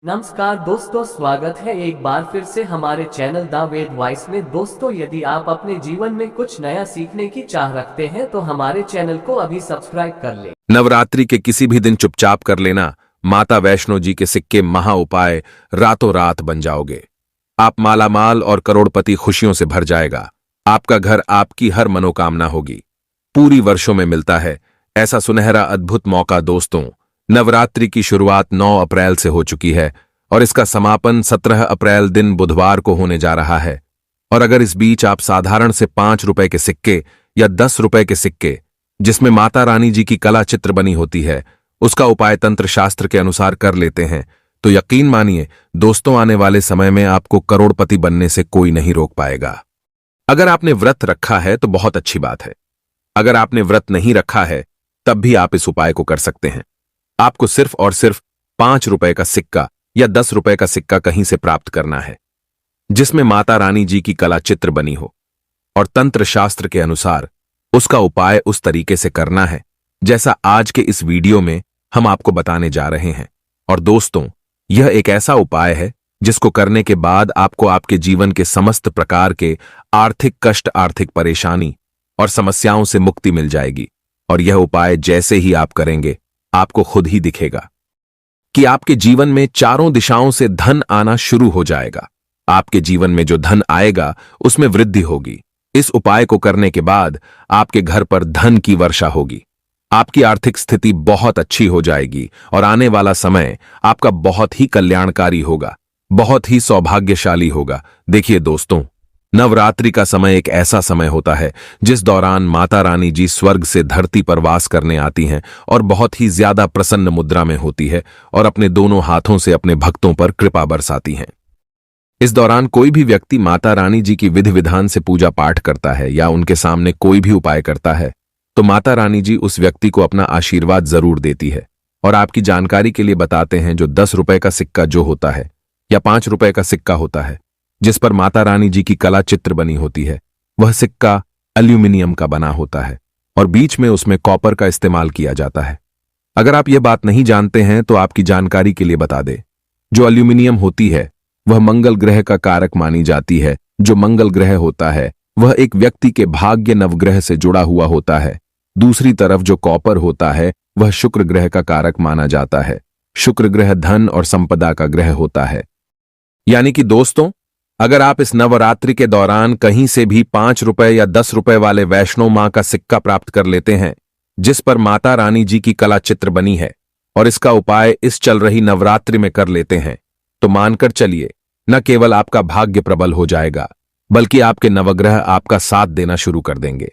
नमस्कार दोस्तों, स्वागत है एक बार फिर से हमारे चैनल द वेद वॉइस में। दोस्तों, यदि आप अपने जीवन में कुछ नया सीखने की चाह रखते हैं तो हमारे चैनल को अभी सब्सक्राइब कर लें। नवरात्रि के किसी भी दिन चुपचाप कर लेना माता वैष्णो जी के सिक्के महा उपाय, रातों रात बन जाओगे। आप मालामाल और करोड़पति खुशियों से भर जाएगा। आपका घर आपकी हर मनोकामना होगी। पूरी वर्षों में मिलता है ऐसा सुनहरा अद्भुत मौका। दोस्तों, नवरात्रि की शुरुआत 9 अप्रैल से हो चुकी है और इसका समापन 17 अप्रैल दिन बुधवार को होने जा रहा है। और अगर इस बीच आप साधारण से 5 रुपए के सिक्के या 10 रुपए के सिक्के जिसमें माता रानी जी की कला चित्र बनी होती है उसका उपाय तंत्र शास्त्र के अनुसार कर लेते हैं तो यकीन मानिए दोस्तों, आने वाले समय में आपको करोड़पति बनने से कोई नहीं रोक पाएगा। अगर आपने व्रत रखा है तो बहुत अच्छी बात है। अगर आपने व्रत नहीं रखा है तब भी आप इस उपाय को कर सकते हैं। आपको सिर्फ और सिर्फ 5 रुपए का सिक्का या 10 रुपए का सिक्का कहीं से प्राप्त करना है जिसमें माता रानी जी की कला चित्र बनी हो, और तंत्र शास्त्र के अनुसार उसका उपाय उस तरीके से करना है जैसा आज के इस वीडियो में हम आपको बताने जा रहे हैं। और दोस्तों, यह एक ऐसा उपाय है जिसको करने के बाद आपको आपके जीवन के समस्त प्रकार के आर्थिक कष्ट, आर्थिक परेशानी और समस्याओं से मुक्ति मिल जाएगी। और यह उपाय जैसे ही आप करेंगे आपको खुद ही दिखेगा कि आपके जीवन में चारों दिशाओं से धन आना शुरू हो जाएगा। आपके जीवन में जो धन आएगा उसमें वृद्धि होगी। इस उपाय को करने के बाद आपके घर पर धन की वर्षा होगी। आपकी आर्थिक स्थिति बहुत अच्छी हो जाएगी और आने वाला समय आपका बहुत ही कल्याणकारी होगा, बहुत ही सौभाग्यशाली होगा। देखिए दोस्तों, नवरात्रि का समय एक ऐसा समय होता है जिस दौरान माता रानी जी स्वर्ग से धरती पर वास करने आती हैं और बहुत ही ज्यादा प्रसन्न मुद्रा में होती है और अपने दोनों हाथों से अपने भक्तों पर कृपा बरसाती हैं। इस दौरान कोई भी व्यक्ति माता रानी जी की विधि विधान से पूजा पाठ करता है या उनके सामने कोई भी उपाय करता है तो माता रानी जी उस व्यक्ति को अपना आशीर्वाद जरूर देती है। और आपकी जानकारी के लिए बताते हैं, जो 10 रुपए का सिक्का जो होता है या 5 रुपए का सिक्का होता है जिस पर माता रानी जी की कला चित्र बनी होती है, वह सिक्का एल्यूमिनियम का बना होता है और बीच में उसमें कॉपर का इस्तेमाल किया जाता है। अगर आप यह बात नहीं जानते हैं तो आपकी जानकारी के लिए बता दें, जो एल्यूमिनियम होती है वह मंगल ग्रह का कारक मानी जाती है। जो मंगल ग्रह होता है वह एक व्यक्ति के भाग्य नवग्रह से जुड़ा हुआ होता है। दूसरी तरफ जो कॉपर होता है वह शुक्र ग्रह का कारक माना जाता है। शुक्र ग्रह धन और संपदा का ग्रह होता है। यानी कि दोस्तों, अगर आप इस नवरात्रि के दौरान कहीं से भी 5 रुपए या 10 रुपए वाले वैष्णो मां का सिक्का प्राप्त कर लेते हैं जिस पर माता रानी जी की कला चित्र बनी है और इसका उपाय इस चल रही नवरात्रि में कर लेते हैं तो मानकर चलिए, न केवल आपका भाग्य प्रबल हो जाएगा बल्कि आपके नवग्रह आपका साथ देना शुरू कर देंगे।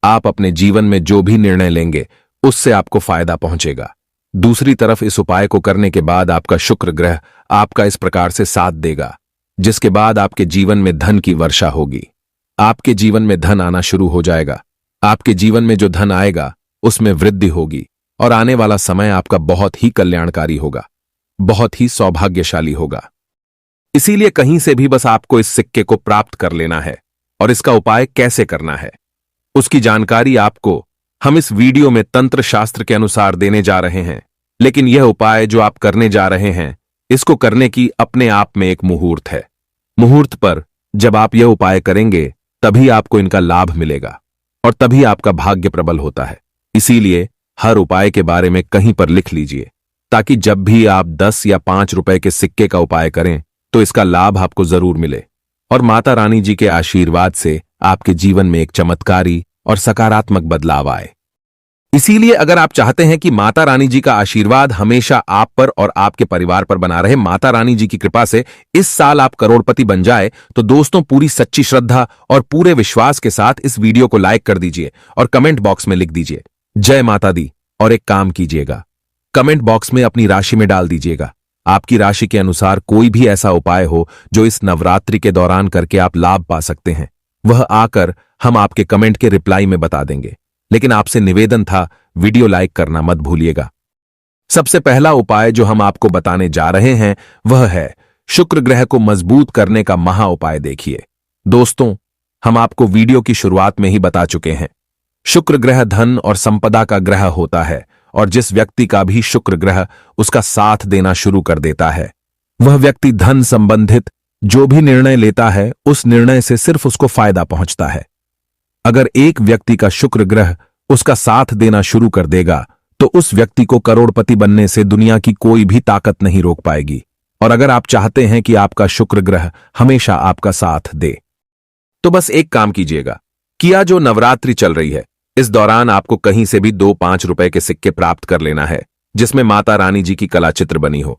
आप अपने जीवन में जो भी निर्णय लेंगे उससे आपको फायदा पहुंचेगा। दूसरी तरफ इस उपाय को करने के बाद आपका शुक्र ग्रह आपका इस प्रकार से साथ देगा जिसके बाद आपके जीवन में धन की वर्षा होगी। आपके जीवन में धन आना शुरू हो जाएगा। आपके जीवन में जो धन आएगा उसमें वृद्धि होगी और आने वाला समय आपका बहुत ही कल्याणकारी होगा, बहुत ही सौभाग्यशाली होगा। इसीलिए कहीं से भी बस आपको इस सिक्के को प्राप्त कर लेना है। और इसका उपाय कैसे करना है उसकी जानकारी आपको हम इस वीडियो में तंत्र शास्त्र के अनुसार देने जा रहे हैं। लेकिन यह उपाय जो आप करने जा रहे हैं, इसको करने की अपने आप में एक मुहूर्त है। मुहूर्त पर जब आप यह उपाय करेंगे तभी आपको इनका लाभ मिलेगा और तभी आपका भाग्य प्रबल होता है। इसीलिए हर उपाय के बारे में कहीं पर लिख लीजिए ताकि जब भी आप 10 या 5 रुपए के सिक्के का उपाय करें तो इसका लाभ आपको जरूर मिले और माता रानी जी के आशीर्वाद से आपके जीवन में एक चमत्कारी और सकारात्मक बदलाव आए। इसीलिए अगर आप चाहते हैं कि माता रानी जी का आशीर्वाद हमेशा आप पर और आपके परिवार पर बना रहे, माता रानी जी की कृपा से इस साल आप करोड़पति बन जाए, तो दोस्तों पूरी सच्ची श्रद्धा और पूरे विश्वास के साथ इस वीडियो को लाइक कर दीजिए और कमेंट बॉक्स में लिख दीजिए जय माता दी। और एक काम कीजिएगा, कमेंट बॉक्स में अपनी राशि में डाल दीजिएगा। आपकी राशि के अनुसार कोई भी ऐसा उपाय हो जो इस नवरात्रि के दौरान करके आप लाभ पा सकते हैं, वह आकर हम आपके कमेंट के रिप्लाई में बता देंगे। लेकिन आपसे निवेदन था, वीडियो लाइक करना मत भूलिएगा। सबसे पहला उपाय जो हम आपको बताने जा रहे हैं वह है शुक्र ग्रह को मजबूत करने का महा उपाय। देखिए दोस्तों, हम आपको वीडियो की शुरुआत में ही बता चुके हैं, शुक्र ग्रह धन और संपदा का ग्रह होता है और जिस व्यक्ति का भी शुक्र ग्रह उसका साथ देना शुरू कर देता है वह व्यक्ति धन संबंधित जो भी निर्णय लेता है उस निर्णय से सिर्फ उसको फायदा पहुंचता है। अगर एक व्यक्ति का शुक्र ग्रह उसका साथ देना शुरू कर देगा तो उस व्यक्ति को करोड़पति बनने से दुनिया की कोई भी ताकत नहीं रोक पाएगी। और अगर आप चाहते हैं कि आपका शुक्र ग्रह हमेशा आपका साथ दे तो बस एक काम कीजिएगा कि आज जो नवरात्रि चल रही है इस दौरान आपको कहीं से भी 2-5 रुपए के सिक्के प्राप्त कर लेना है जिसमें माता रानी जी की कला चित्र बनी हो।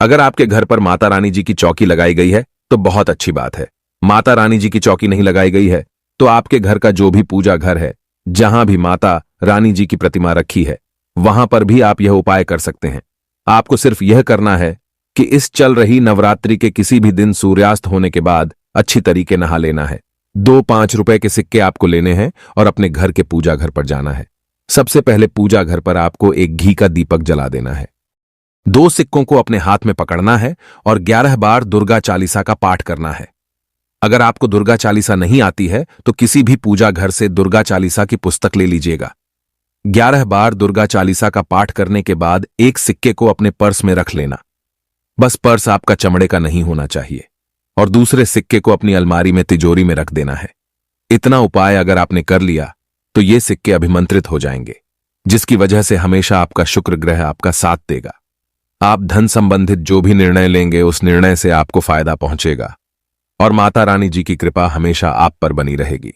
अगर आपके घर पर माता रानी जी की चौकी लगाई गई है तो बहुत अच्छी बात है। माता रानी जी की चौकी नहीं लगाई गई है तो आपके घर का जो भी पूजा घर है जहां भी माता रानी जी की प्रतिमा रखी है वहां पर भी आप यह उपाय कर सकते हैं। आपको सिर्फ यह करना है कि इस चल रही नवरात्रि के किसी भी दिन सूर्यास्त होने के बाद अच्छी तरीके नहा लेना है। 2-5 रुपए के सिक्के आपको लेने हैं और अपने घर के पूजा घर पर जाना है। सबसे पहले पूजा घर पर आपको एक घी का दीपक जला देना है। 2 सिक्कों को अपने हाथ में पकड़ना है और 11 बार दुर्गा चालीसा का पाठ करना है। अगर आपको दुर्गा चालीसा नहीं आती है तो किसी भी पूजा घर से दुर्गा चालीसा की पुस्तक ले लीजिएगा। 11 बार दुर्गा चालीसा का पाठ करने के बाद एक सिक्के को अपने पर्स में रख लेना। बस पर्स आपका चमड़े का नहीं होना चाहिए और दूसरे सिक्के को अपनी अलमारी में तिजोरी में रख देना है। इतना उपाय अगर आपने कर लिया तो ये सिक्के अभिमंत्रित हो जाएंगे जिसकी वजह से हमेशा आपका शुक्र ग्रह आपका साथ देगा। आप धन संबंधित जो भी निर्णय लेंगे उस निर्णय से आपको फायदा पहुंचेगा और माता रानी जी की कृपा हमेशा आप पर बनी रहेगी।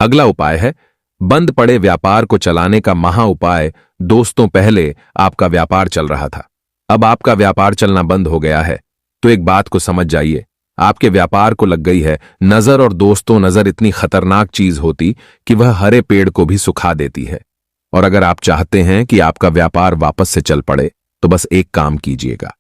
अगला उपाय है बंद पड़े व्यापार को चलाने का महा उपाय। दोस्तों, पहले आपका व्यापार चल रहा था, अब आपका व्यापार चलना बंद हो गया है तो एक बात को समझ जाइए, आपके व्यापार को लग गई है नजर। और दोस्तों, नजर इतनी खतरनाक चीज होती कि वह हरे पेड़ को भी सुखा देती है। और अगर आप चाहते हैं कि आपका व्यापार वापस से चल पड़े तो बस एक काम कीजिएगा,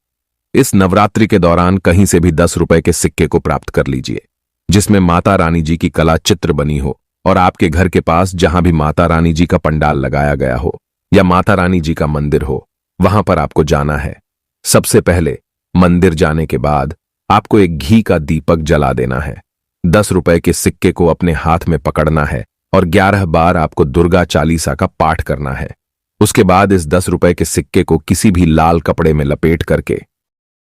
इस नवरात्रि के दौरान कहीं से भी 10 रुपए के सिक्के को प्राप्त कर लीजिए जिसमें माता रानी जी की कला चित्र बनी हो और आपके घर के पास जहां भी माता रानी जी का पंडाल लगाया गया हो या माता रानी जी का मंदिर हो वहां पर आपको जाना है। सबसे पहले मंदिर जाने के बाद आपको एक घी का दीपक जला देना है। 10 रुपए के सिक्के को अपने हाथ में पकड़ना है और 11 बार आपको दुर्गा चालीसा का पाठ करना है। उसके बाद इस 10 रुपए के सिक्के को किसी भी लाल कपड़े में लपेट करके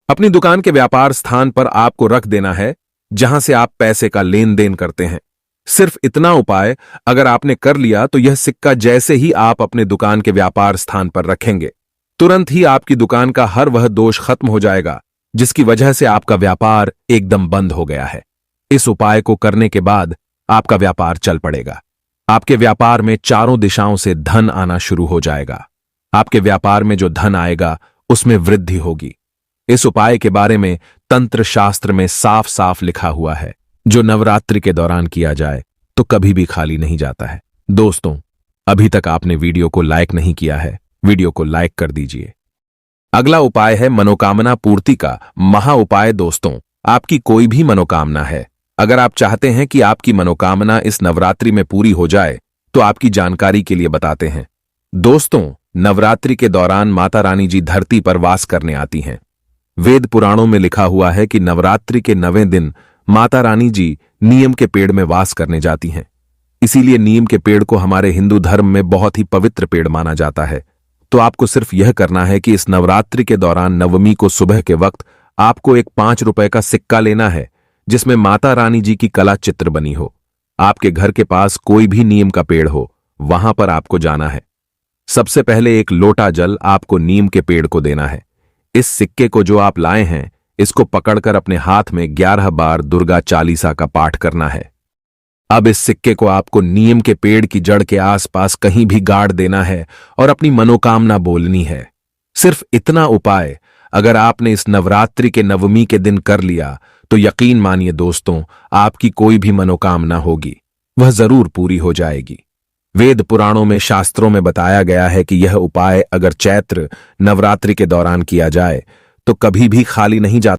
अपनी दुकान के व्यापार स्थान पर आपको रख देना है जहां से आप पैसे का लेन देन करते हैं। सिर्फ इतना उपाय अगर आपने कर लिया तो यह सिक्का जैसे ही आप अपने दुकान के व्यापार स्थान पर रखेंगे तुरंत ही आपकी दुकान का हर वह दोष खत्म हो जाएगा जिसकी वजह से आपका व्यापार एकदम बंद हो गया है। इस उपाय को करने के बाद आपका व्यापार चल पड़ेगा। आपके व्यापार में चारों दिशाओं से धन आना शुरू हो जाएगा। आपके व्यापार में जो धन आएगा उसमें वृद्धि होगी। इस उपाय के बारे में तंत्र शास्त्र में साफ साफ लिखा हुआ है, जो नवरात्रि के दौरान किया जाए तो कभी भी खाली नहीं जाता है। दोस्तों, अभी तक आपने वीडियो को लाइक नहीं किया है, वीडियो को लाइक कर दीजिए। अगला उपाय है मनोकामना पूर्ति का महा उपाय। दोस्तों, आपकी कोई भी मनोकामना है, अगर आप चाहते हैं कि आपकी मनोकामना इस नवरात्रि में पूरी हो जाए तो आपकी जानकारी के लिए बताते हैं। दोस्तों, नवरात्रि के दौरान माता रानी जी धरती पर वास करने आती हैं। वेद पुराणों में लिखा हुआ है कि नवरात्रि के 9वें दिन माता रानी जी नीम के पेड़ में वास करने जाती हैं। इसीलिए नीम के पेड़ को हमारे हिंदू धर्म में बहुत ही पवित्र पेड़ माना जाता है। तो आपको सिर्फ यह करना है कि इस नवरात्रि के दौरान नवमी को सुबह के वक्त आपको एक 5 रुपए का सिक्का लेना है जिसमें माता रानी जी की कला चित्र बनी हो। आपके घर के पास कोई भी नीम का पेड़ हो वहां पर आपको जाना है। सबसे पहले एक लोटा जल आपको नीम के पेड़ को देना है। इस सिक्के को जो आप लाए हैं इसको पकड़कर अपने हाथ में 11 बार दुर्गा चालीसा का पाठ करना है। अब इस सिक्के को आपको नीम के पेड़ की जड़ के आसपास कहीं भी गाड़ देना है और अपनी मनोकामना बोलनी है। सिर्फ इतना उपाय अगर आपने इस नवरात्रि के नवमी के दिन कर लिया तो यकीन मानिए दोस्तों, आपकी कोई भी मनोकामना होगी वह जरूर पूरी हो जाएगी। वेद पुराणों में शास्त्रों में बताया गया है कि यह उपाय अगर चैत्र नवरात्रि के दौरान किया जाए तो कभी भी खाली नहीं जाता।